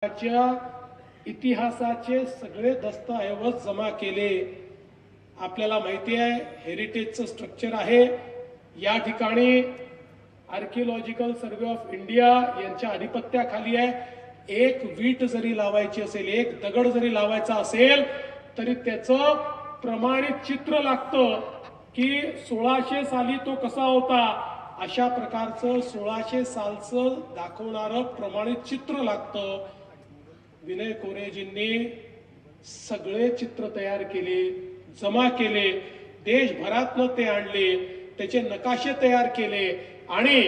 च्या इतिहासाचे सगळे दस्तऐवज जमा केले। आपल्याला माहिती आहे हेरिटेजचं स्ट्रक्चर आहे। या ठिकाणी आर्किओलॉजिकल सर्वे ऑफ इंडिया यांच्या अधिपत्याखाली आहे। एक वीट जरी लावायची असेल, एक दगड जरी लावायचा असेल तरी त्याचं प्रमाणित चित्र लागतं की 1600 साली तो कसा होता। अशा प्रकारचं 1600 सालचं दाखवणारं प्रमाणित चित्र लागतं। विनय कोरेजींनी सगळे चित्र तयार केले, जमा केले, देशभरातनं ते आणले, त्याचे नकाशे तयार केले आणि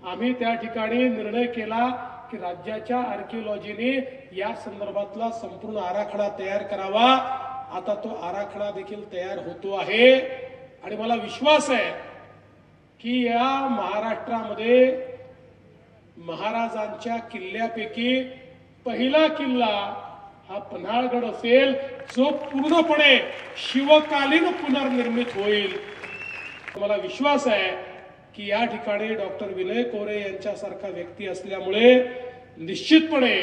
आम्ही त्या ठिकाणी निर्णय केला की राज्याच्या आर्किओलॉजीने या संदर्भातला संपूर्ण आराखडा तयार करावा। आता तो आराखडा देखील तयार होतो आहे आणि मला विश्वास आहे की या महाराष्ट्रामध्ये महाराजांच्या किल्ल्यापैकी पहिला किल्ला हा पन्हाळगड असेल, जो पूर्णपणे शिवकालीन पुनर्निर्मित होईल। मला विश्वास आहे की या ठिकाणी डॉक्टर विनय कोरे यांच्यासारखा व्यक्ती असल्यामुळे निश्चितपणे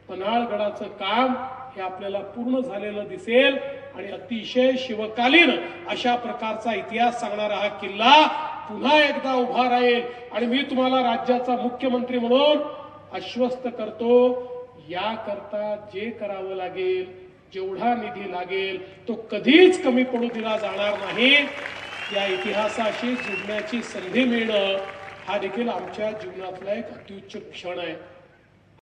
पन्हाळगडाचं काम हे आपल्याला पूर्ण झालेलं दिसेल आणि अतिशय शिवकालीन अशा प्रकारचा इतिहास सांगणारा हा किल्ला पुन्हा एकदा उभा राहील। आणि मी तुम्हाला राज्याचा मुख्यमंत्री म्हणून आश्वस्त करतो, याकरता जे करावं लागेल, जेवढा निधी लागेल तो कधीच कमी पडू दिला जाणार नाही। या इतिहासाशी जुळण्याची संधी मिळणं हा देखील आमच्या जीवनातला एक अत्युच्च क्षण आहे।